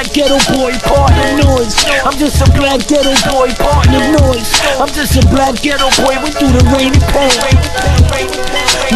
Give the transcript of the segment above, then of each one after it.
black ghetto boy, partner noise. I'm just a black ghetto boy, partner noise. I'm just a black ghetto boy, went through the rain and pain.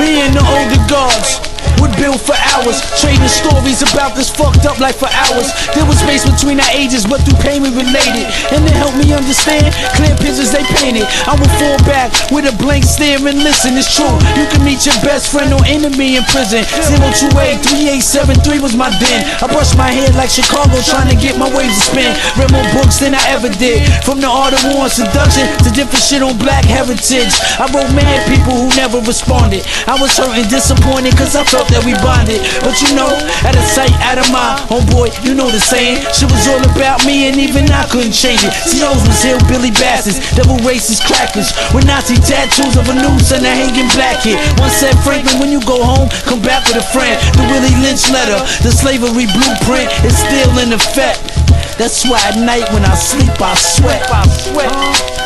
Me and the older guards would build for hours, trading stories about this fucked up life for hours. There was space between our ages, but through pain we related. And to help me understand, clear pictures they painted. I would fall back with a blank stare and listen, it's true. You can meet your best friend or enemy in prison. 0283873 was my den. I brushed my head like Chicago, trying to get my waves to spin. Read more books than I ever did, from the art of war and seduction to different shit on black heritage. I wrote mad people who never responded. I was hurt and disappointed cause I felt that we bonded. But you know, out of sight, out of mind, homeboy, you know the saying. Shit was all about me and even I couldn't change it. See, those was hillbilly bastards, devil racist crackers with Nazi tattoos of a noose and a hanging black kid. Once said, Franklin, when you go home, come back with a friend. The Willie Lynch letter, the slavery blueprint is still in effect. That's why at night when I sleep I sweat.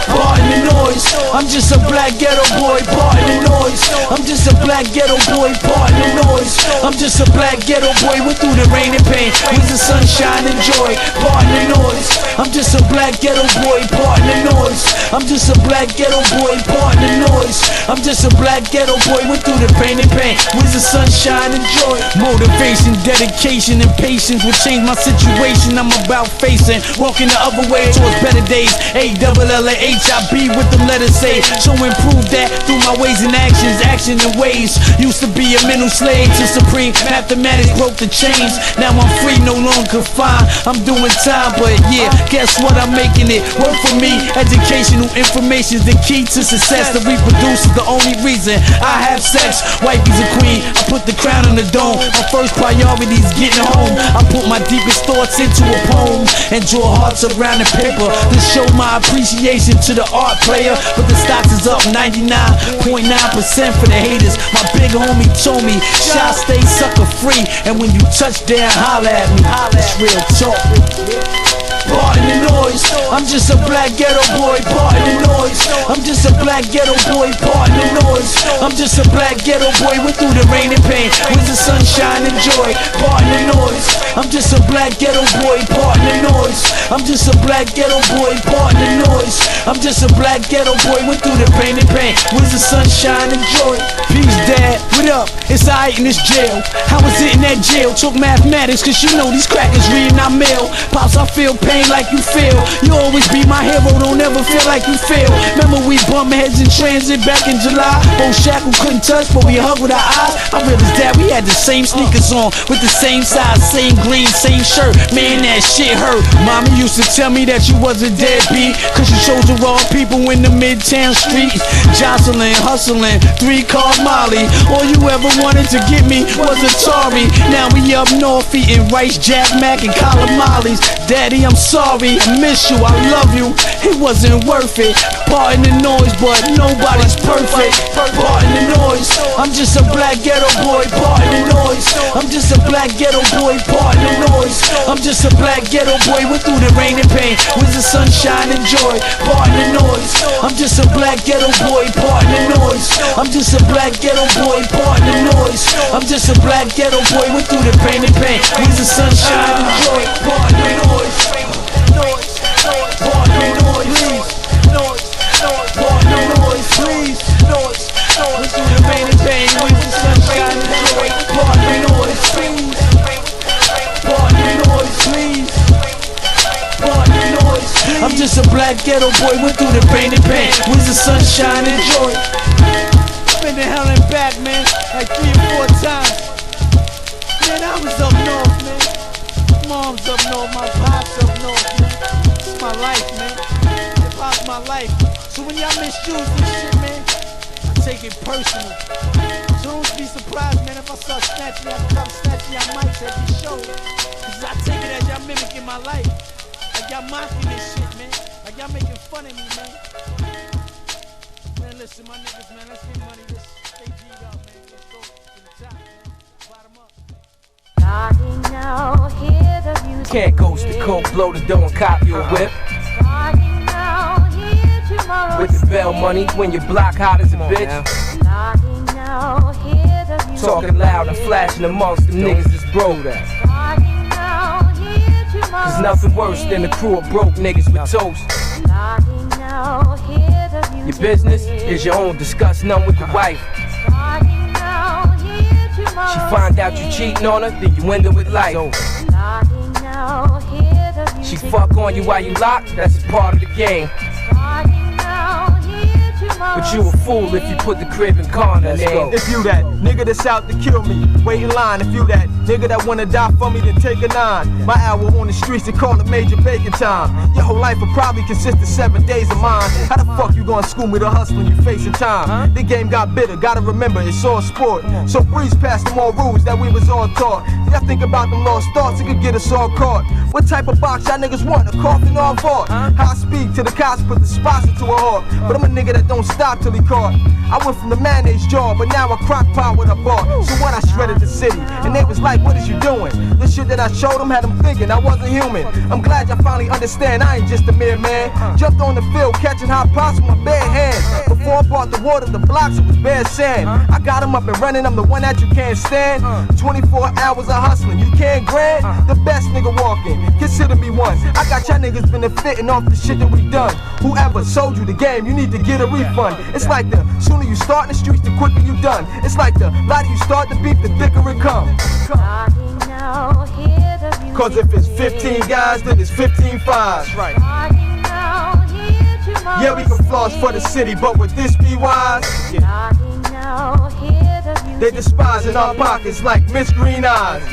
Pardon the noise, I'm just a black ghetto boy, pardon the noise. I'm just a black ghetto boy, pardon the noise. I'm just a black ghetto boy, went through the rain and pain, with the sunshine and joy, pardon the noise. I'm just a black ghetto boy, pardon the noise. I'm just a black ghetto boy, pardon the noise. I'm just a black ghetto boy, went through the pain and pain, with the sunshine and joy. Motivation, dedication, and patience will change my situation I'm about facing. Walking the other way towards better days. A-double-L-A-H-I-B with them letters say. So improve that through my ways and actions, action and ways. Used to be a mental slave to supreme mathematics broke the chains. Now I'm free, no longer confined. I'm doing time, but yeah, guess what? I'm making it work for me. Educational information is the key to success. To reproduce is the only reason I have sex. Wifey's a queen, I put the crown on the dome. My first priority is getting home. I put my deepest thoughts into a poem and draw hearts around the paper to show my appreciation to the art player. But the stocks is up 99.9% for the haters. My big homie told me, shot stay sucker free, and when you touch down, holla at me. That's real talk. Pardon the noise, I'm just a black ghetto boy, pardon the noise. I'm just a black ghetto boy, pardon the noise. I'm just a black ghetto boy, went through the rain and pain, with the sunshine and joy, pardon the noise. I'm just a black ghetto boy, pardon the noise. I'm just a black ghetto boy, pardon the noise. I'm just a black ghetto boy, went through the pain and pain, with the sunshine and joy. Peace, Dad, what up? It's alright in this jail. How was it in that jail? Took mathematics, cause you know these crackers reading our mail. Pops, I feel pain like you feel. You always be my hero, don't ever feel like you fail. Remember we bumped heads in transit back in July. Both shackled, couldn't touch, but we hugged with our eyes. I realized that we had the same sneakers on, with the same size, same green, same shirt. Man, that shit hurt. Mommy used to tell me that you was a deadbeat, cause you chose the wrong people in the midtown streets. Jostling, hustling, 3-car Molly. All you ever wanted to get me was a Atari. Now we up north eating rice, Jack Mac, and calamales. Daddy, I'm sorry, I miss you, I love you. It wasn't worth it. Pardon the noise, but nobody's perfect. Pardon the noise, I'm just a black ghetto boy, pardon the noise. I'm just a black ghetto boy, pardon the noise. I'm just a black ghetto boy, went through the rain and pain, with the sunshine and joy, pardon the noise. I'm just a black ghetto boy, pardon the noise. I'm just a black ghetto boy, pardon the noise. I'm just a black ghetto boy, went through the pain and pain, with the sunshine and joy, pardon the noise. Pardon the noise, please. Pardon the noise, please. Went through the rain and pain, with the sunshine and joy, pardon the noise, please. Pardon the noise, please. Pardon the noise, please. I'm just a black ghetto boy, went through the rain and pain, with the sunshine and joy. Been to hell and back, man, like 3 or 4 times. Man, I was up north, man. Mom's up north, my pops up north, man. It's my life, man. Hip-hop's my life. So when y'all misuse this shit, man, I take it personal. So don't be surprised, man, if I start snatching y'all mics at these shows. Cause I take it as y'all mimicking my life. Like y'all mocking this shit, man. Like y'all making fun of me, man. Man, listen, my niggas, man, let's get money. Let's stay G'd up, man. Let's go to the top, man. Bottom up. Starting now, hear the music. Can't ghost the coke, blow the dough and copy a whip. Starting now, hear tomorrow. With the bell money when your block hot as a bitch. Starting now, hear the music. Talking loud and flashing amongst them niggas that's bro that. Starting now, hear tomorrow. There's nothing worse than a crew of broke niggas with toast. Your business is your own, discuss none with the wife. She find out you cheating on her, then you end up with life. She fuck on you while you locked, that's a part of the game. But you a fool if you put the crib in corner. If you that nigga that's out to kill me, wait in line. If you that nigga that wanna die for me, then take a 9. My hour on the streets, they call it major bacon time. Your whole life will probably consist of 7 days of mine. How the fuck you gonna school me to hustling, you facing time? The game got bitter, gotta remember it's all sport. So breeze past them all rules that we was all taught. Y'all think about them lost thoughts, it could get us all caught. What type of box y'all niggas want, a coffin or a vault? High speed to the cops, put the spots into a hawk. But I'm a nigga that don't stop till he caught. I went from the mayonnaise jar, but now a crock pot with a bar. So when I shredded the city, and they was like, what is you doing? The shit that I showed them had them thinking I wasn't human. I'm glad y'all finally understand I ain't just a mere man. Jumped on the field, catching hot pots with my bare hands. Before I bought the water, the blocks, it was bare sand. I got them up and running, I'm the one that you can't stand. 24 hours of hustling, you can't grant. The best nigga walking, consider me one. I got y'all niggas benefiting off the shit that we done. Whoever sold you the game, you need to get a refund. It's like the sooner you start in the streets, the quicker you done. It's like the lighter you start the beef, the thicker it come. Cause if it's 15 guys, then it's 15 fives. Right. Yeah, we can floss for the city, but would this be wise? Yeah. They despising our pockets like Miss Green Eyes.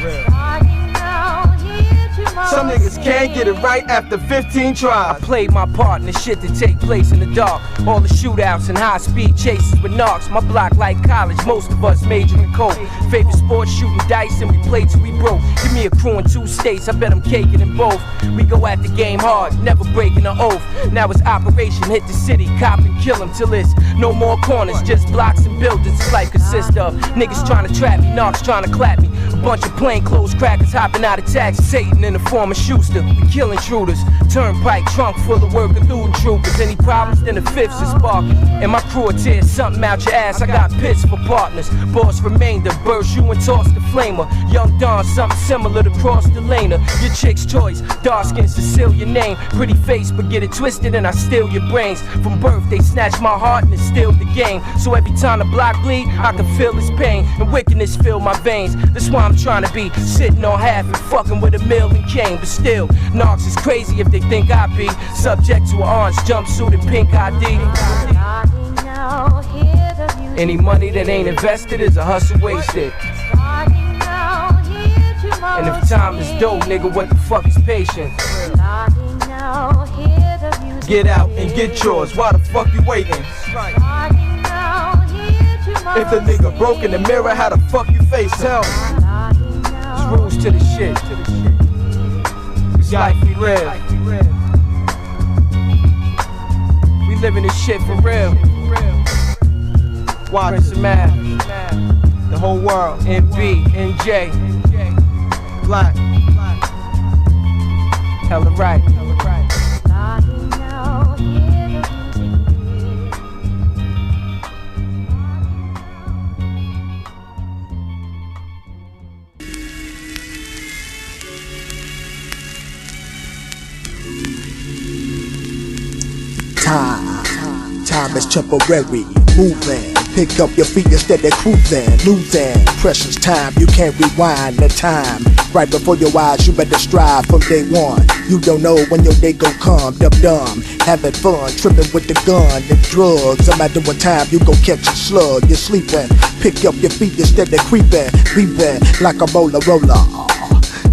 Some niggas can't get it right after 15 tries. I played my part in the shit that take place in the dark. All the shootouts and high-speed chases with knocks. My block like college, most of us major in coke. Favorite sport, shooting dice, and we played till we broke. Give me a crew in 2 states, I bet I'm caking in both. We go at the game hard, never breaking an oath. Now it's operation, hit the city, cop and kill him till it's no more corners, just blocks and buildings. This life consists of niggas trying to trap me, knocks trying to clap me. A bunch of plainclothes crackers hopping out of taxis. Satan in the form of Schuster, we kill intruders. Turnpike trunk full of working looting troopers. Any problems, then the fifths is sparking. And my crew will tear something out your ass. I got pits for partners. Boss remainder, burst you and toss the flamer. Young Don, something similar to cross the laner. Your chick's choice, dark skins to seal your name. Pretty face, but get it twisted and I steal your brains. From birth, they snatch my heart and it steal the game. So every time the block bleed, I can feel his pain. And wickedness fill my veins. That's why I'm trying to be sitting on half and fucking with a million cane. But still, Knox is crazy if they think I be subject to an orange jumpsuit and pink ID. Any money that ain't invested is a hustle wasted. And if time is dope, nigga, what the fuck is patience? Get out and get yours, why the fuck you waiting? If the nigga broke in the mirror, how the fuck you face him? There's rules to the shit. It's life we real. We living this shit for real. Watch Prince of Math, the whole world. NB, NJ, Black. hella right. Time is temporary, moving. Pick up your feet instead of cruising, losing. Precious time, you can't rewind the time. Right before your eyes, you better strive from day one. You don't know when your day gon' come, dumb. Having fun, tripping with the gun and drugs. No matter what time, you gon' catch a slug. You're sleeping, pick up your feet instead of creeping. Leaving like a roller.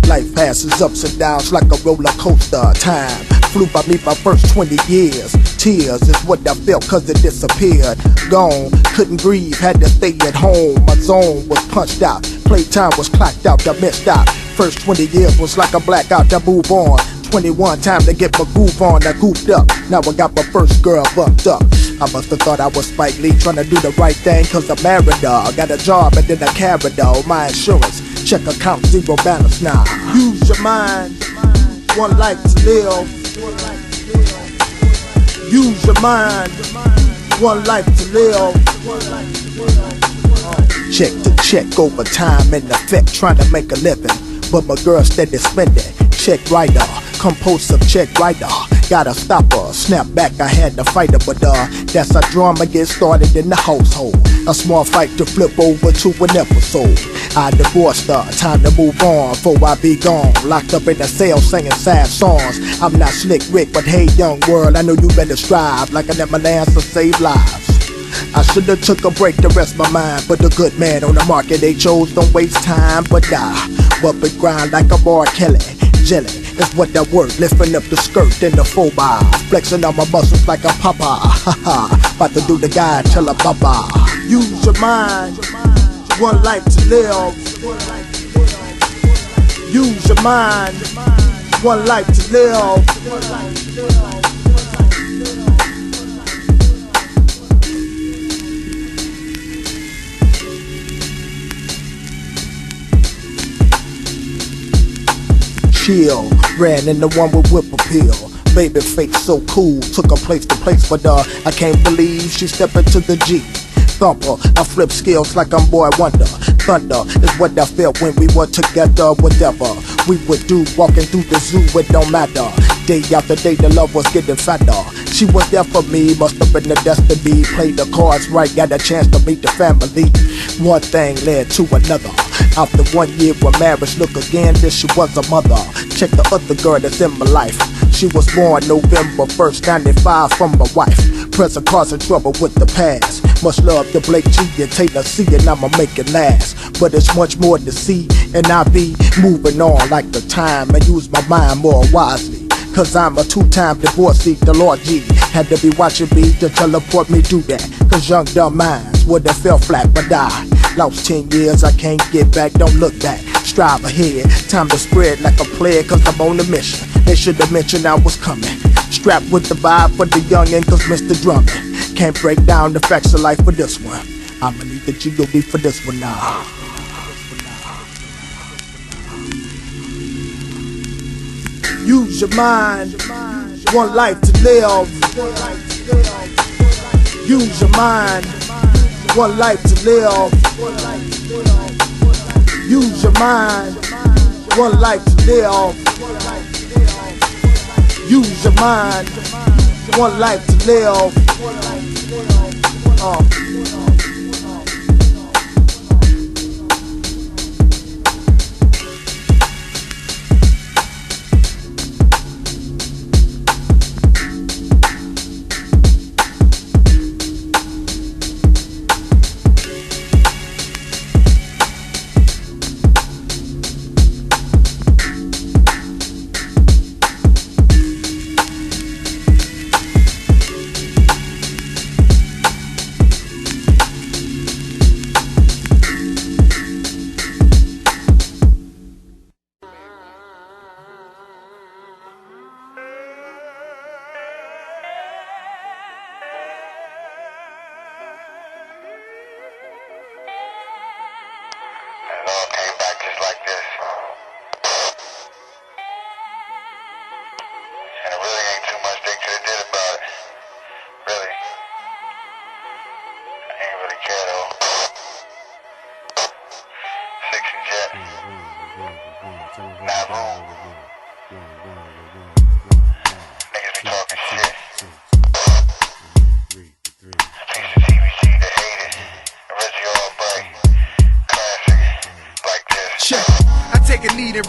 Life passes ups and downs like a roller coaster. Time flew by me my first 20 years. Tears is what I felt cause it disappeared. Gone, couldn't breathe, had to stay at home. My zone was punched out, playtime was clocked out, I missed out. First 20 years was like a blackout, I move on. 21, time to get my groove on, I goofed up. Now I got my first girl bumped up. I must have thought I was Spike Lee trying to do the right thing cause I'm married, dog. Got a job and then I carried all my insurance. Check account, zero balance now. Use your mind, one life to live. Use your mind, one life to live. Check to check, overtime in effect, trying to make a living. But my girl steady spending, check writer, compulsive check writer. Gotta stop her, snap back, I had to fight her, but that's how drama gets started in the household. A small fight to flip over to an episode. I divorced her, time to move on, before I be gone. Locked up in a cell singing sad songs. I'm not Slick Rick, but hey young world, I know you better strive, like I never last to save lives. I should've took a break to rest my mind, but the good man on the market they chose don't waste time, but die. But grind like a bar Kelly. Jelly, that's what that word, lifting up the skirt and the faux bar. Flexing on my muscles like a papa. Ha-ha, about to do the guy, tell a baba. Use your mind, one life to live. Use your mind, one life to live. Chill, ran in the one with whip appeal. Baby face so cool, took her place to place, but I can't believe she stepped into the G. Thumper, I flip skills like I'm Boy Wonder. Thunder is what I felt when we were together. Whatever we would do, walking through the zoo, it don't matter. Day after day, the love was getting fatter. She was there for me, must have been the destiny. Played the cards right, got a chance to meet the family. One thing led to another. After 1 year of marriage, look again, this she was a mother. Check the other girl that's in my life. She was born November 1st, 95 from my wife. Present causing trouble with the past. Much love to Blake G and Taylor C, and I'ma make it last. But it's much more to see, and I be moving on like the time and use my mind more wisely. Cause I'm a two-time divorcee, the Lord G had to be watching me to teleport me do that. Cause young dumb minds would have fell flat but died. Lost 10 years, I can't get back, don't look back. Strive ahead, time to spread like a plague, cause I'm on a mission. They should have mentioned I was coming. Strapped with the vibe for the youngin', cause Mr. Drummond can't break down the facts of life for this one. I'ma need the G.O.D. for this one now. Use your mind, one life to live. Use your mind, one life to live. Use your mind, one life to live. Use your mind, one life to live.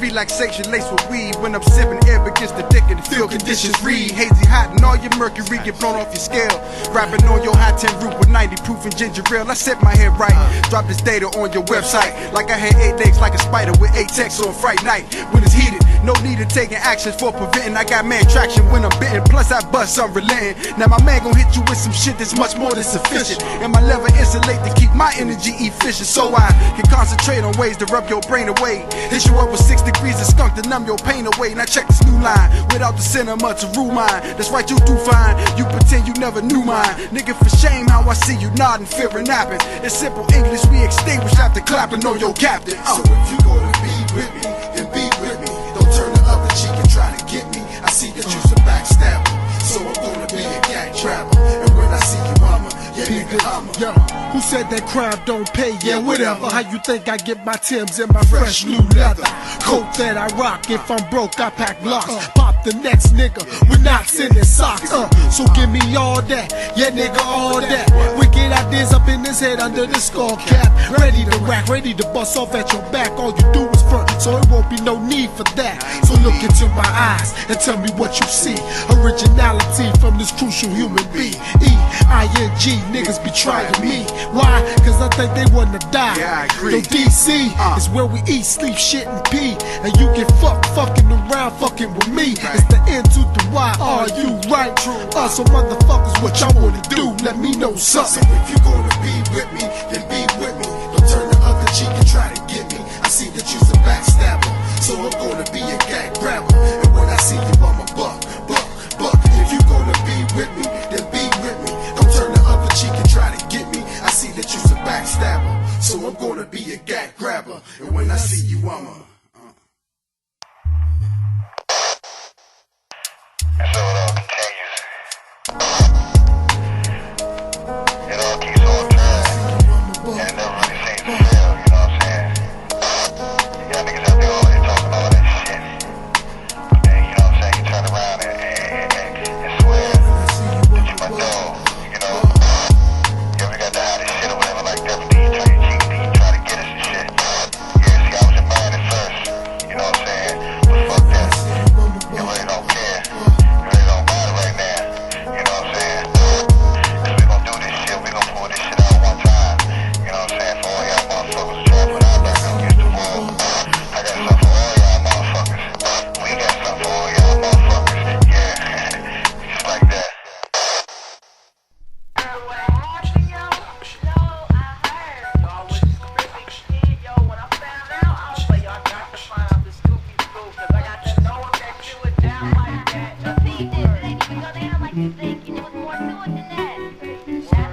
Relaxation laced with weed when I'm sipping air against the dick and the field conditions read. Hazy hot and all your mercury get blown off your scale. Rapping on your high 10 roof with 90 proof and ginger ale. I set my head right, drop this data on your website. Like I had 8 legs like a spider with 8 texts on fright night. When it's heated, no need of taking actions for preventing. I got man traction when I'm bitten, plus I bust some relenting. Now my man gon' hit you with some shit that's much more than sufficient. And my lever insulate to keep my energy efficient, so I can concentrate on ways to rub your brain away. Hit you up with 6 degrees of skunk to numb your pain away. Now check this new line, without the cinema to rule mine. That's right, you do fine, you pretend you never knew mine. Nigga, for shame how I see you nodding, fearing napping. It's simple English, we extinguish after clapping on your captain. So if you gonna be with me, then be with me. Don't turn the other cheek and try to get me. I see that you's a backstabber, so I'm gonna be a cat trapper. And when I see you, mama, yeah, nigga, Yo, who said that crime don't pay? Yeah, whatever. How you think I get my Timbs and my fresh new leather? Coat that I rock, if I'm broke I pack blocks. Pop the next nigga with knots in his socks. So give me all that, yeah nigga, all that. Wicked ideas up in his head under the skull cap. Ready to rack, ready to bust off at your back. All you do is front, so it won't be no need for that. So look into my eyes and tell me what you see. Originality from this crucial human being. E-I-N-G, niggas be trying me. Why? Cause I think they wanna die. Yeah, I agree. Yo, DC is where we eat, sleep, shit, and pee. And you get fucking around, fucking with me. It's the N to the Y, are you right? So motherfuckers, what y'all wanna do? Let me know something. So if you gonna be with me, then be with me. Don't turn the other cheek and try to get me. I see that you's a backstabber, so I'm gonna be a gat grabber. And when I see you, I'm a buck. If you gonna be with me, then be with me. Don't turn the other cheek and try to get me. I see that you's a backstabber, so I'm gonna be a gat grabber. And when I see you, I'm a And so it all continues. It all keeps on trying. And it never really seems to fail, you know what I'm saying? You got niggas out there all here talking all that shit. But then, you know what I'm saying, you turn around and swear that you my dog, you know? You ever got the hottest shit or whatever like that, but then you turn your cheek and you try to get us and shit. Yeah, see, I was in mine at first, you know what I'm saying? But fuck that. You really don't care. Really don't matter right now. You know what I'm saying? Cause we gon' do this shit. We gon' pull this shit out one time. You know what I'm saying? For all y'all motherfuckers trying to put our back up against the wall. I got something for all y'all motherfuckers. We got something for all y'all motherfuckers. Yeah. Just like that.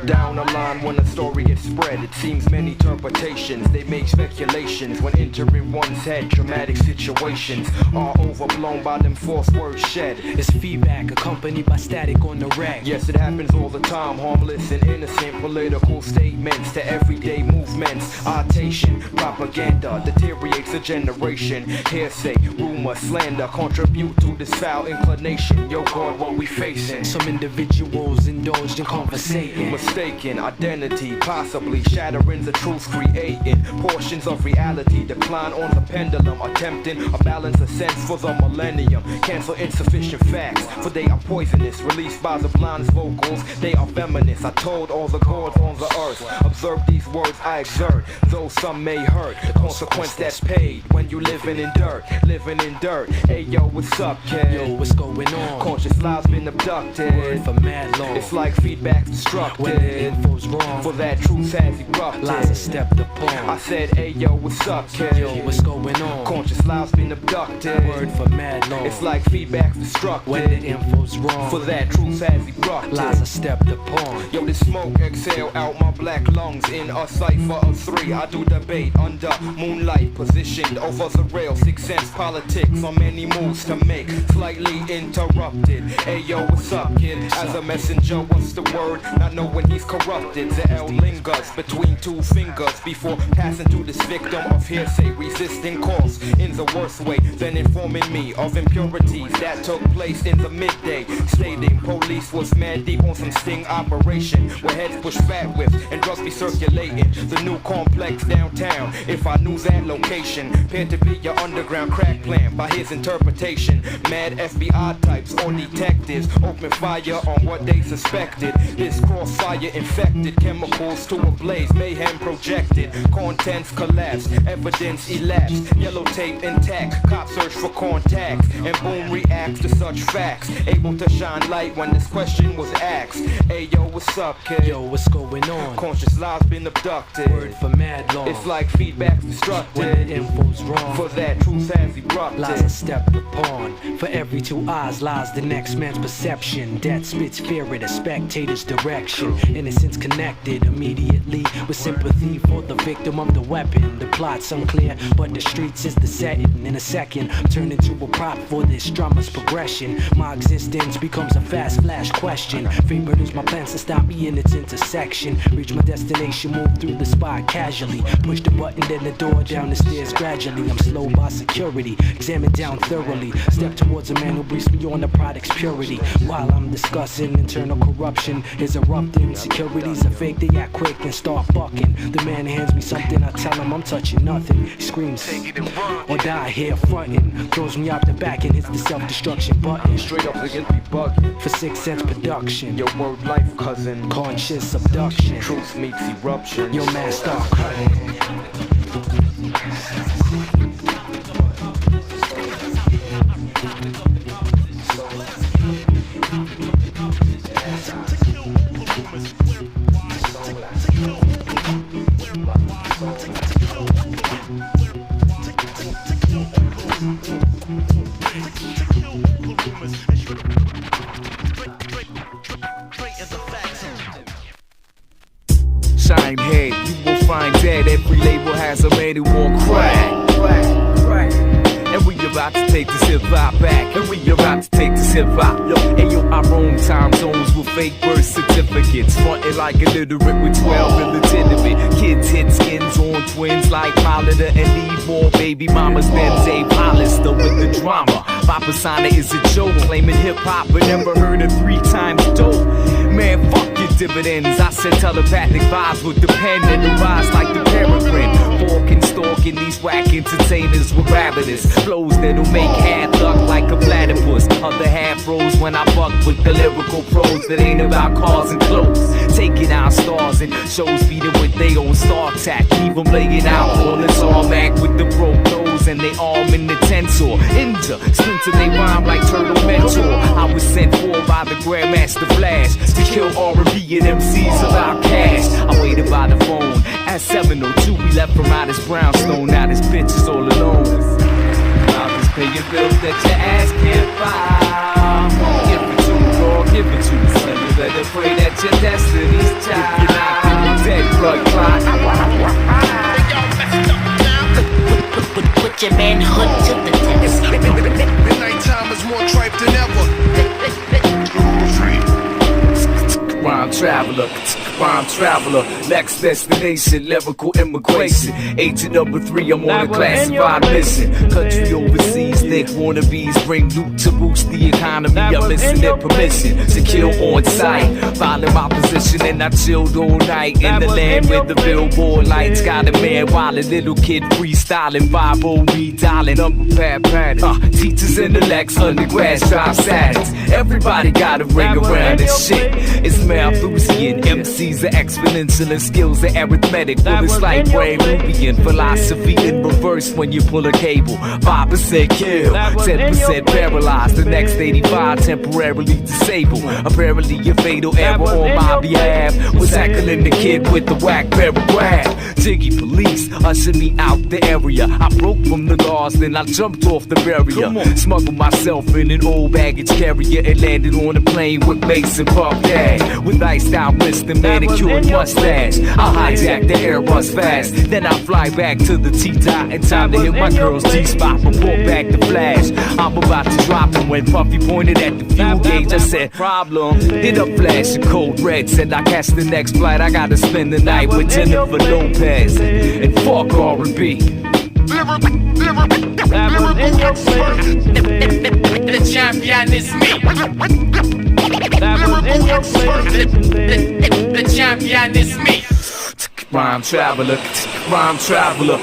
Down the line when a story gets spread, it seems many interpretations. They make speculations when entering one's head. Dramatic situations are overblown by them false words shed. It's feedback accompanied by static on the rack. Yes, it happens all the time. Harmless and innocent political statements to everyday movements. Artation, propaganda deteriorates a generation. Hearsay, rumor, slander contribute to this foul inclination. Yo God, what we facing? Some individuals indulged in conversating. Mistaken identity, possibly shattering the truth, creating portions of reality. Decline on the pendulum, attempting a balance of sense for the millennium. Cancel insufficient facts, for they are poisonous. Released by the blindest vocals, they are feminists. I told all the gods on the earth, observe these words I exert. Though some may hurt, the consequence that's paid when you living in dirt. Hey yo, what's up, kid? Yo, what's going on? Conscious lives been abducted. Word for mad long. It's like feedback destructed. When the info's wrong, for that truth has erupted. lies are stepped upon. I said, hey yo, what's up, kid? Yo, what's going on? Conscious lives been abducted. Word for mad long. It's like feedback destructed. When the info's wrong, for that truth has erupted. lies are stepped upon. Yo, this smoke exhale out my black lungs in a cipher of three. I do debate under moonlight, positioned over the rail. Sixth sense politics on many moves to make. Slightly interrupted. Hey yo, what's up, kid? As a messenger, what's the word? Not knowing he's corrupted. The L lingers between two fingers before passing to this victim of hearsay, resisting calls in the worst way. Then informing me of impurities that took place in the midday. Stating police was mad deep on some sting operation, where heads push fat whips and drugs be circulating. The new complex downtown. If I knew that location, appeared to be your underground crack plan. By his interpretation, mad FBI types or detectives open fire on what they suspected. This crossfire infected chemicals to a blaze, mayhem projected, contents collapsed, evidence elapsed, yellow tape intact, cops search for contacts, and boom reacts to such facts, able to shine light when this question was asked. Hey yo, what's up, kid? Yo, what's going on? Conscious lives been abducted. Word for mad long. It's like feedback destructed. When the info's wrong, for that truth has erupted. lies are stepped upon. For every two eyes lies the next man's perception. That spits fear at a spectator's direction. Innocence connected immediately with sympathy for the victim of the weapon. The plot's unclear, but the streets is the setting. In a second, turn into a prop for this drama's progression. My existence becomes becomes a fast flash question. Favorite is my pencil, stop me in its intersection. Reach my destination, move through the spot casually. Push the button, then the door, down the stairs gradually. I'm slow by security, examine down thoroughly. Step towards a man who briefs me on the product's purity. While I'm discussing internal corruption is erupting. Securities are fake, they act quick and start bucking. The man hands me something, I tell him I'm touching nothing. He screams, or die here frontin'. Throws me out the back and hits the self-destruction button. Straight up against me bugging. For 6 cents production. Your word life, cousin. Conscious abduction. Truth meets eruption. Your man start cutting. Shine head, you will find dead. Every label has a man who won't crack. And we about to take this hip hop back. And we about to take this hip hop. And yo, our own time zones with fake birth certificates. Frontin' like illiterate with 12 illegitimate kids. Hit skins on twins like Holiday and leave more baby mamas than Dave Hollister with the drama. Papa Sana is a joke, claiming hip hop but never heard of 3 times dope. Man, fuck your dividends. I said telepathic vibes with the pen and the rise like the peregrine. Walking, stalking these whack entertainers with rabbitous flows that'll make half duck like a platypus. Other half rose when I fuck with the lyrical pros that ain't about cars and clothes. Taking out stars and shows beating with they own star tack. Leave them laying out on the tarmac with the broke nose and they arm in the tensor. Ninja, splinter they rhyme like Turtle Mentor. I was sent for by the Grandmaster Flash to kill R&B and MCs about cash. I waited by the phone at 7:02. We left from out his brownstone. Now this bitch is all alone. I'll just pay your bills that your ass can't buy. Give it to the Lord, give it to the son. You better pray that your destiny's child. If you're not, then you're dead, blood clot. Put your manhood to the test. Midnight time is more tripe than ever. Rhyme traveler, next destination, lyrical immigration. Agent number 3, I'm on a classified mission. Country overseas, thick wannabes bring loot to boost the economy. I'm missing their permission to kill on sight. Following my position and I chilled all night in the land where the billboard lights got a man while a little kid freestyling. 5-0 me dialing up a pad pattern. Teachers in the Lex, undergrads drive Saturns. Everybody got a ring around this shit. It's Malthusian, MCs are exponential and skills are arithmetic. Well, it's like brain Rubian, philosophy in reverse when you pull a cable. 5% kill, 10% paralyzed, the next 85 temporarily disabled. Apparently a fatal error on my behalf was heckling the kid with the whack paragraph. Jiggy police ushered me out the area. I broke from the guards, then I jumped off the barrier. Smuggled myself in an old baggage carrier and landed on a plane with Mace and Puff Dad. With iced out wrist and manicured mustache, I'll hijack the Airbus fast. Then I fly back to the T-Dot in time to hit my girl's G-spot. Report back the flash. I'm about to drop him when Puffy pointed at the fuel gauge. I said, problem. Hit up flash and code red. Said I catch the next flight. I gotta spend the night with Jennifer Lopez. And fuck R&B. The champion is me. The champion is me. Rhyme traveler,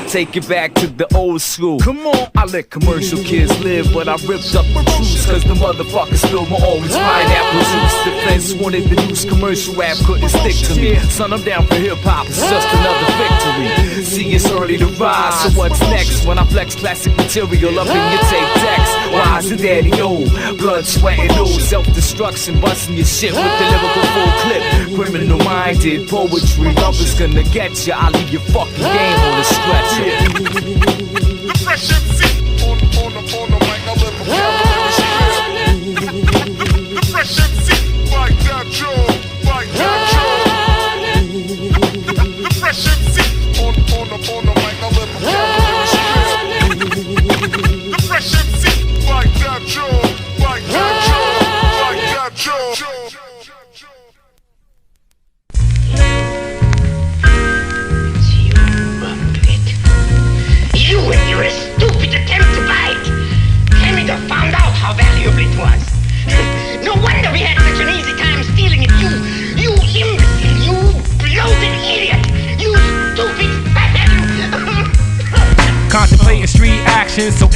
take it back to the old school. Come on, I let commercial kids live, but I ripped up the juice, cause the motherfuckers still my always pineapple juice. Defense wanted the news, commercial rap couldn't stick to me. Son, I'm down for hip hop, it's just another victory. See, it's early to rise, so what's next? When I flex classic material up in your tape decks. Why is it daddy old? Blood, sweat, and old self-destruction, busting your shit with the lyrical full clip. Criminal minded poetry, love is gonna get ya. I'll leave your fucking game on the stretcher. The fresh MC on the mic, I live the fresh MC, like that Joe. The fresh MC on the mic, I live the fresh MC, like that Joe.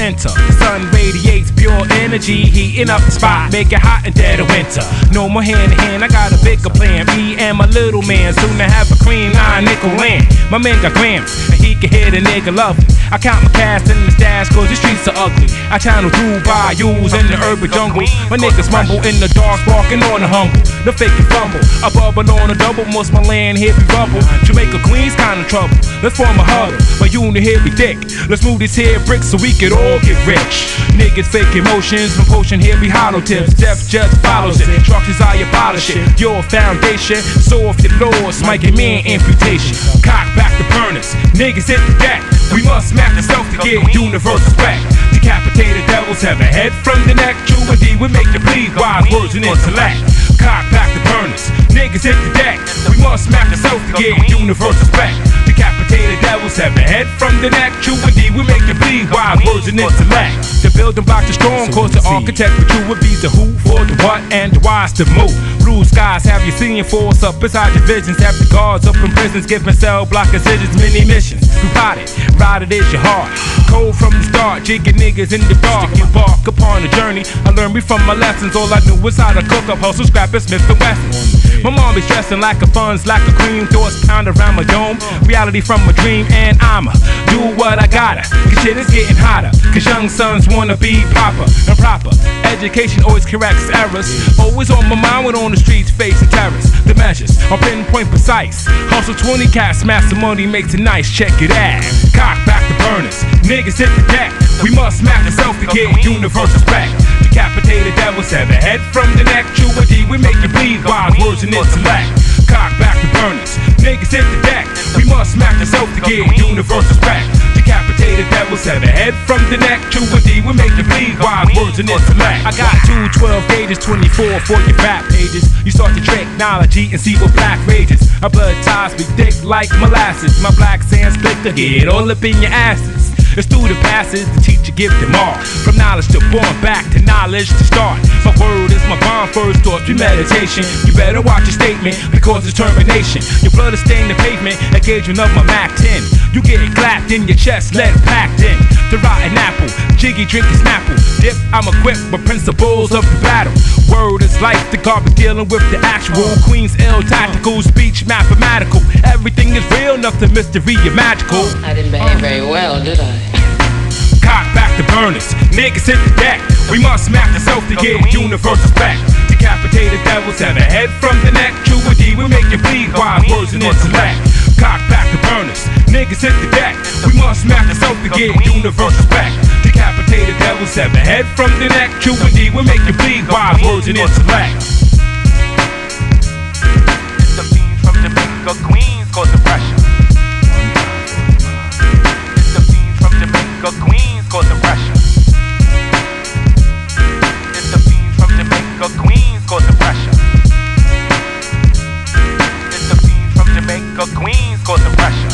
enter. The sun radiates pure energy, heating up the spot, make it hot in dead of winter. No more hand to hand, I got a bigger plan. Me and my little man soon to have a cream 9-nickel land. My man got grams, and he can hear the nigga lovely. I count my cash in the stash, cause the streets are ugly. I channel through bayous in the urban jungle. My niggas mumble in the dark, sparking on the humble. No fake and fumble, I bubble on a double. Most my land here be rubble. Jamaica Queens kinda trouble. Let's form a huddle, my unit here be thick. Let's move this here bricks so we can all get rich. Niggas fake emotions, from potion here be hollow tips. Death just follows it, trucks desire polish it. Your foundation, so if your laws might give me an amputation. Cock back the burners, niggas hit the deck. We must smack ourselves to get universal respect. Decapitated devils have a head from the neck. True indeed, we make the bleed, wise words and intellect. Cock back the burners, niggas hit the deck. We must smack ourselves to get universal respect. Decapitated devils have a head from the neck. True indeed, we make the bleed, wise words and intellect. The building block is strong, cause the architect with you would be the who, for the what, and the wise to move. Blue skies have you seeing force up inside divisions. Have the guards up in prisons, giving cell block decisions, many missions. We ride it is your heart. Cold from the start, jigging niggas in the dark. Embark upon a journey, I learned me from my lessons. All I knew was how to cook up, hustle, scrap, and Smith and Wesson. My mom be stressing like a funds, like a cream. Thoughts pound around my dome. Reality from a dream, and I'ma do what I gotta. Cause shit is getting hotter. Cause young sons wanna be proper and proper. Education always corrects errors. Always on my mind when on the streets facing terrors. The measures are pinpoint precise. Hustle 20 cats, smash some money, makes it nice. Check it out. Cock back the burners, niggas hit the deck. We must smack ourselves to get universal respect. Decapitated devils have a head from the neck. True indeed, we make you bleed, wise words and intellect. Cock back the burners, niggas hit the deck. We must smack ourselves to get universal respect. Decapitated devils have a head from the neck. True indeed, we make you bleed, wise words and intellect. I got 2 12 gauges, 24 for your rap pages. You start to technology and see what black rages. Our blood ties be thick like molasses. My black sand split the head all up in your asses. It's through the passes, the teacher give them all. From knowledge to born, back to knowledge to start. My word is my bond, first thought through meditation. You better watch your statement, because it's termination. Your blood is stained the pavement, engagement of my Mac 10. You get clapped in your chest, lead packed in. The rotten apple, jiggy drinking snapple. Dip, I'm equipped with principles of the battle. Word is life, the garbage dealing with the actual. Queen's ill tactical, speech mathematical. Everything is real, nothing mystery or magical. I didn't behave very well, did I? Cock back the burners, niggas hit the deck. We must smack ourselves to get universal respect. Decapitated devils have a head from the neck. True indeed, we make you bleed, wise words and intellect. Cock back the burners, niggas hit the deck. We must smack ourselves to get universal respect. Decapitated devils have a head from the neck. True indeed, we make you bleed, wise words and intellect. It's the fiends from Jamaica, Queens, cause depression. It's the fiends from Jamaica, Queens, cause depression. It's the fiends from Jamaica, Queens, cause depression. It's the fiends from Jamaica, Queens, cause depression.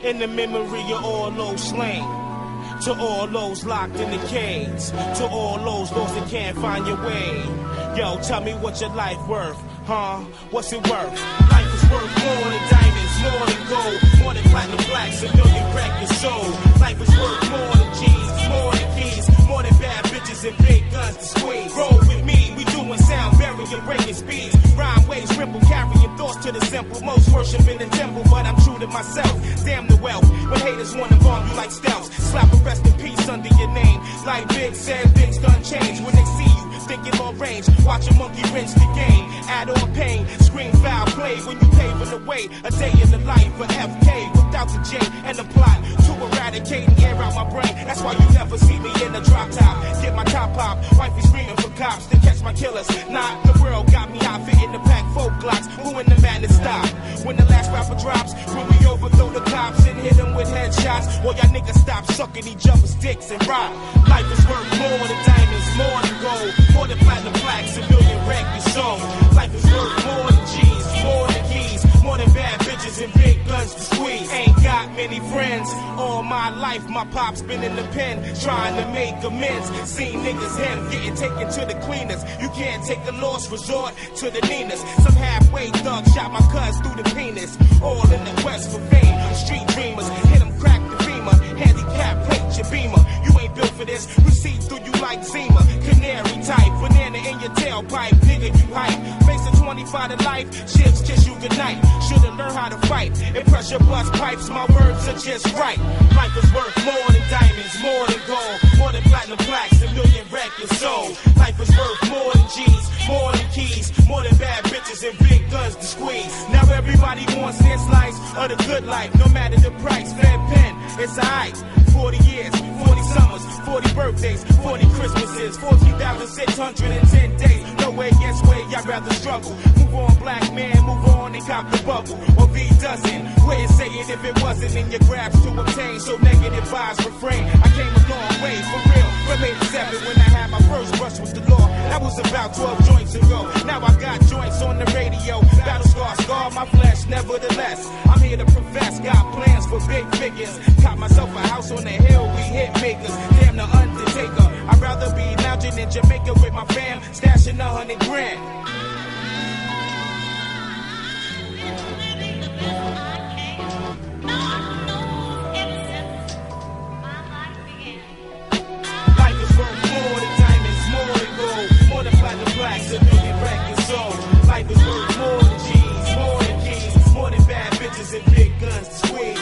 In the memory of all those slain, to all those locked in the cage, to all those lost that can't find your way. Yo, tell me what your life worth, huh? What's it worth? Life is worth more than diamonds, more than gold, more than platinum blacks, a million records sold. Life is worth more than jeans, more than keys, more than bad bitches and big guns to squeeze. Roll with me, we doing sound, burying, breaking speeds. Rhyme waves, ripple, carrying thoughts to the simple. Most worship in the temple, but I'm true to myself. Damn the wealth, when haters wanna bomb you like stealths. Slap a rest in peace under your name. Like Big said, things done change when they see you. thinking long range. Watch a monkey rinse the game. Add on pain, scream foul play when you paving the way. A day in the life of FK without the J and the plot to eradicate and air out my brain. That's why you never see me in the drop top. Get my top pop, wifey screaming for cops to catch my killers. Nah, the world got me outfit in the pack, 4 Glocks. Who in the madness stop? When the last rapper drops, when we overthrow the cops and hit them with headshots. Well, y'all niggas stop sucking each other's dicks and rock. Life is worth more than diamonds, more than gold, more than platinum plaques, a million records sold. Life is worth more than G's, more than keys, more than bad bitches and big guns to squeeze. Ain't got many friends. All my life, my pop's been in the pen, trying to make amends. Seen niggas him getting taken to the cleaners. You can't take a loss, resort to the Ninas. Some halfway thugs shot my cuz through the penis. All in the west for fame. Street dreamers, hit them, crack the beamer. Handicap, plate your beamer. You ain't built for this. We see through you like Zima. Canary type, banana in your tailpipe. Nigga, you hype. Face a 25 to life. Ships kiss you goodnight. Should've learned how to fight. And pressure bust pipes. My words are just right. Life is worth more than diamonds, more than gold, more than platinum plaques, a million records sold. Life is worth more than G's, more than keys, more than bad bitches and big guns to squeeze. Now everybody wants their slice of the good life, no matter the price. Fed pen, it's alright. 40 years, 40 summers, 40 birthdays, 40 Christmases, 14,610 days. No way, yes way, I'd rather struggle. Move on, black man, move on and cop the bubble. Or V doesn't. Where'd say it if it wasn't in your grabs to obtain? So negative vibes refrain. I came a long way, for real. From 87 when I had my first brush with the law. That was about 12 joints ago. Now I got joints on the radio. Battle scars scar my flesh, nevertheless. I'm here to profess, got plans for big figures. Got myself a house on the hill, we hit makers. Damn the Undertaker. I'd rather be lounging in Jamaica with my fam, stashing 100 grand. Life is worth more than diamonds, more than gold, more than platinum plaques, a million records sold. Life is worth more than G's, more than keys, more than bad bitches and big guns to squeeze.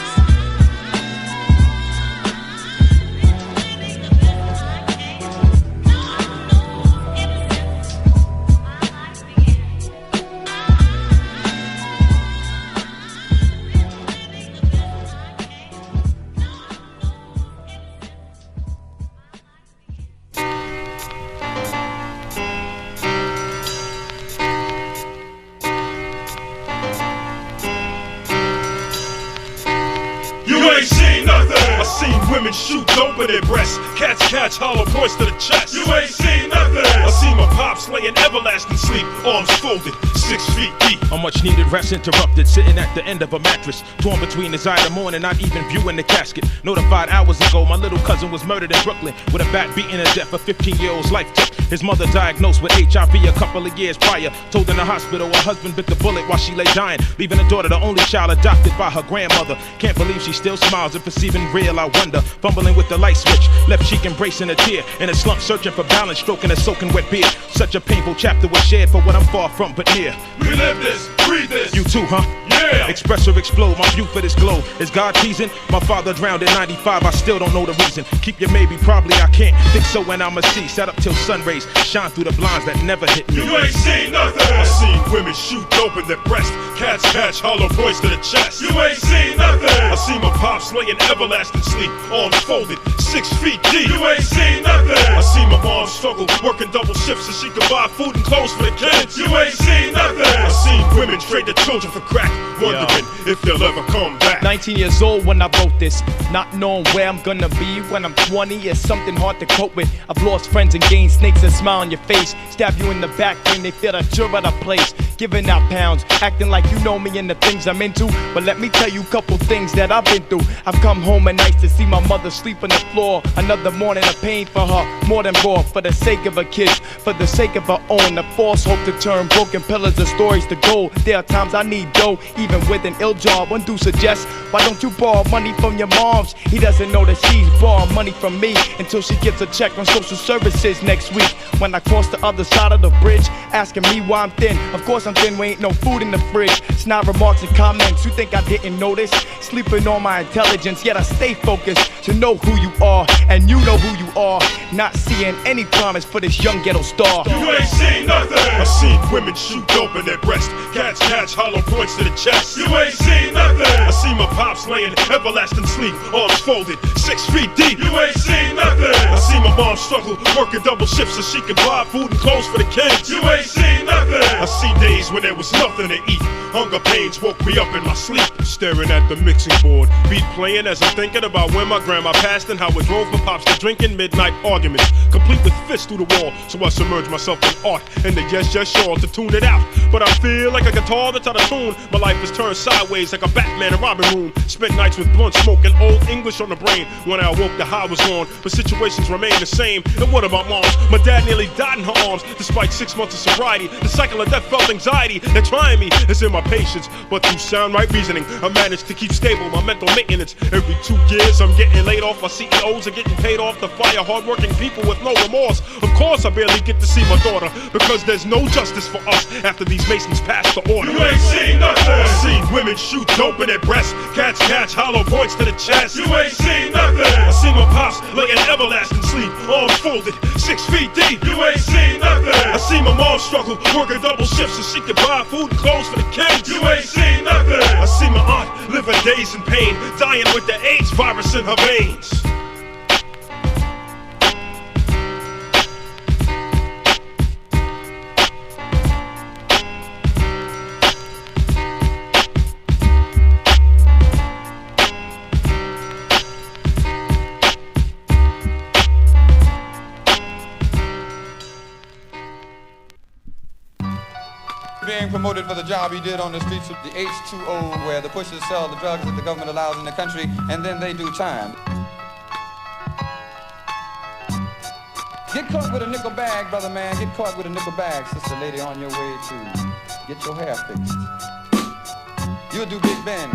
Women shoot dope in their breasts. Cats catch hollow points to the chest. You ain't seen nothing. I see my pops laying everlasting sleep, arms folded, 6 feet deep. A much needed rest interrupted, sitting at the end of a mattress, torn between his eye and morning, not even viewing the casket. Notified hours ago, my little cousin was murdered in Brooklyn with a bat beaten to death. A 15-year-old's life took. His mother diagnosed with HIV a couple of years prior. Told in the hospital her husband bit the bullet while she lay dying, leaving her daughter the only child adopted by her grandmother. Can't believe she still smiles and perceiving real, I wonder. Fumbling with the light switch, left cheek embracing a tear. In a slump searching for balance, stroking a soaking wet beard. Such a painful chapter was shared for what I'm far from but near. We live this, breathe this. You too, huh? Yeah. Express or explode, my view for this glow. Is God teasing? My father drowned in 95, I still don't know the reason. Keep your maybe, probably I can't. Think so when I'ma see. Sat up till sun rays shine through the blinds that never hit me. You ain't seen nothing. I seen women shoot dope in their breast. Cats catch hollow points to the chest. You ain't seen nothing. I see my pops laying everlasting sleep, arms folded, 6 feet deep. You ain't seen nothing. I see my mom struggle, working double shifts so she could buy food and clothes for the kids. You ain't seen nothing. I seen women trade their children for crack, wondering if they'll ever come back. 19 years old when I wrote this, not knowing where I'm gonna be when I'm 20 is something hard to cope with. I've lost friends and gained snakes that smile on your face, stab you in the back when they feel that you're at a place. Giving out pounds, acting like you know me and the things I'm into. But let me tell you a couple things that I've been through. I've come home at night to see my mother sleep on the floor. Another morning of pain for her, more than raw. For the sake of her kids, for the sake of her own. The false hope to turn broken pillars of stories to gold. There are times I need dough, even with an ill job. One dude suggests, why don't you borrow money from your moms? He doesn't know that she's borrowing money from me until she gets a check on social services next week. When I cross the other side of the bridge, asking me why I'm thin. Of course because I'm thin, we ain't no food in the fridge. Snide remarks and comments, you think I didn't notice? Sleeping on my intelligence, yet I stay focused to know who you are, and you know who you are. Not seeing any promise for this young ghetto star. You ain't seen nothing. I seen women shoot dope in their breast, cats catch hollow points to the chest. You ain't seen nothing. I see my pops laying everlasting sleep, arms folded, 6 feet deep. You ain't seen nothing. I see my mom struggle, working double shifts so she can buy food and clothes for the kids. You ain't seen nothing. I see days when there was nothing to eat. Hunger pains woke me up in my sleep. Staring at the mixing board, beat playing as I'm thinking about when my grandma passed and how it drove my pops to drinking midnight arguments, complete with fists through the wall. So I submerge myself in art and the yes sure to tune it out. But I feel like a guitar that's out of tune. My life is turned sideways like a Batman and Robin room. Spent nights with blunt smoke and old English on the brain. When I awoke, the high was gone, but situations remain the same. And what about moms? My dad nearly died in her arms. Despite 6 months of sobriety, the cycle of death felt anxiety. They're trying me, it's in my patience, but through sound right reasoning, I managed to keep stable my mental maintenance. Every 2 years, I'm getting laid off. My CEOs are getting paid off to fire hardworking people with no remorse. Of course, I barely get to see my daughter because there's no justice for us after these Masons pass the order. You ain't seen nothing. I see women shoot dope in their breasts, cats catch hollow points to the chest. You ain't seen nothing. I see my pops laying everlasting sleep, arms folded, 6 feet deep. You ain't seen nothing. I see my mom struggle, working double shifts so she can buy food and clothes for the kids. You ain't seen nothing. I see my aunt living days in pain, dying with the AIDS virus in her veins. Being promoted for the job he did on the streets of the H2O, where the pushers sell the drugs that the government allows in the country, and then they do time. Get caught with a nickel bag, brother man. Get caught with a nickel bag, sister lady, on your way to get your hair fixed. You'll do Big Ben.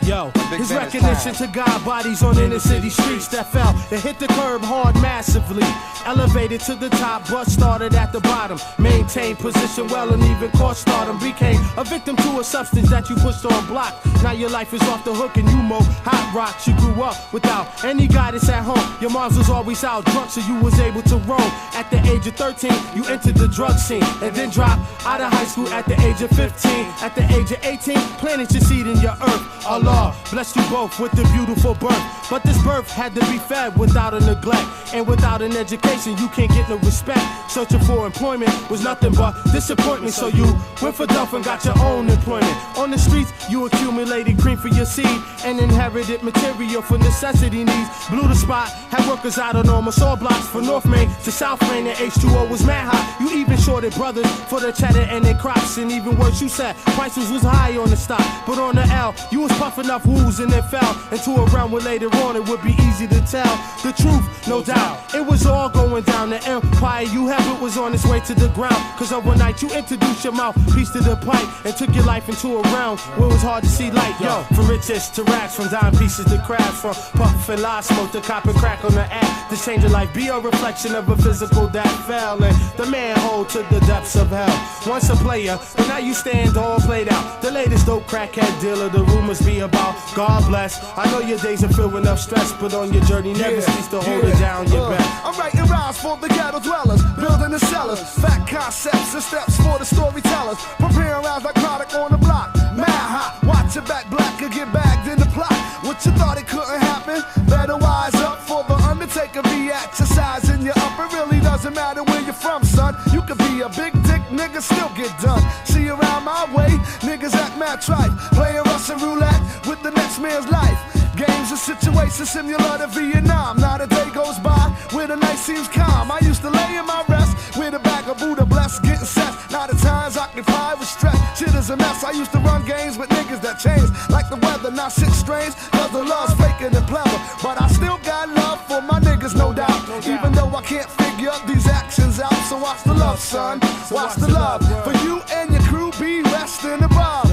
Yo, his recognition to God bodies on inner city streets that fell and hit the curb hard massively. Elevated to the top, but started at the bottom. Maintained position well and even caught stardom. Became a victim to a substance that you pushed on block. Now your life is off the hook and you mow hot rocks. You grew up without any guidance at home. Your moms was always out drunk, so you was able to roam. At the age of 13, you entered the drug scene and then dropped out of high school at the age of 15. At the age of 18, planted your seed in your earth. Allah blessed you both with the beautiful birth. But this birth had to be fed without a neglect. And without an education, you can't get no respect. Searching for employment was nothing but disappointment. So you went for Duff and got your own employment. On the streets, you accumulated cream for your seed and inherited material for necessity needs. Blew the spot, had workers out on almost all blocks. From North Main to South Main, and H2O was mad high. You even shorted brothers for the cheddar and their crops. And even worse, you said prices was high on the stock. But on the L, you was puffing up whoos and then fell into a realm where later on it would be easy to tell the truth, no doubt. It was all going down. The empire you have, it was on its way to the ground. Cause overnight you introduced your mouthpiece to the pipe and took your life into a realm where it was hard to see light. Yo, from riches to raps, from dime pieces to crabs, from puff and lie smoke to cop and crack on the app. To change your life, be a reflection of a physical that fell and the manhole to the depths of hell. Once a player, but now you stand all played out. The latest dope crackhead dealer, the rumors be about. God bless. I know your days are filled with enough stress, but on your journey never cease to hold it down your back. I'm writing rhymes for the ghetto dwellers, building the cellars, fat concepts and steps for the storytellers. Preparing rounds like product on the block. Mad hot, watch your back black or get bagged in the plot. What you thought it couldn't happen? Better wise up for the Undertaker be exercising you up. It really doesn't matter where you're from, son. You could be a big dick nigga, still get done. See around my way, niggas act mad tripe, playing Russian roulette with the next man's life. Games and situations similar to Vietnam. Not a day goes by where the night seems calm. I used to lay in my rest with a bag of Buddha blessed, getting set. Now the times occupied with stress. Shit is a mess. I used to run games with niggas that changed like the weather. Now shit strange, cause the love's faker than clever. But I still got love for my niggas, no doubt. Even though I can't figure these actions out. So watch the love, son. Watch the love. For you and your crew be resting above.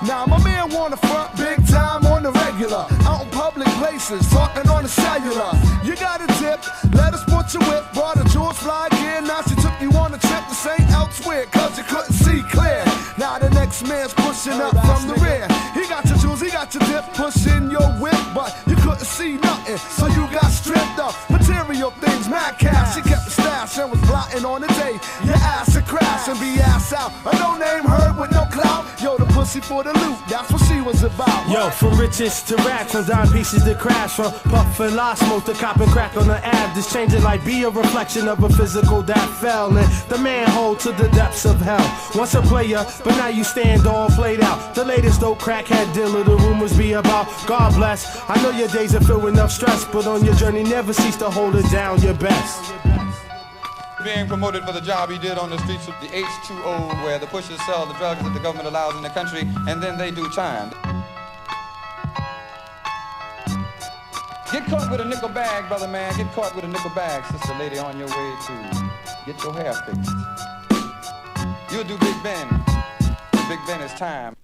Now my man wanna front big time on the regular. Out in public places, talking on the cellular. You got a dip, let us put your whip. Brought a George fly gear, now she took you on a trip to St. Elsewhere, cause you couldn't see clear. Now man's pushing up from the rear. He got your jewels, he got your dip, pushing your whip, but you couldn't see nothing, so you got stripped of material things, mad cash. She kept the stash and was plotting on the day your ass would crash and be ass out. A no-name herd with no clout. Yo, the pussy for the loot, that's what she was about. Yo, from riches to racks, from dime pieces to crash, from puff and loss, smoke to cop and crack on the ab. This changing like be a reflection of a physical that fell in the manhole to the depths of hell. Once a player, but now you stand all played out. The latest dope crackhead dealer, the rumors be about. God bless. I know your days are filled with enough stress, but on your journey never cease to hold it down your best. Being promoted for the job he did on the streets of the H2O, where the pushers sell the drugs that the government allows in the country, and then they do time. Get caught with a nickel bag, brother man. Get caught with a nickel bag, sister lady, on your way to get your hair fixed. You'll do Big Ben. Big Ben is time.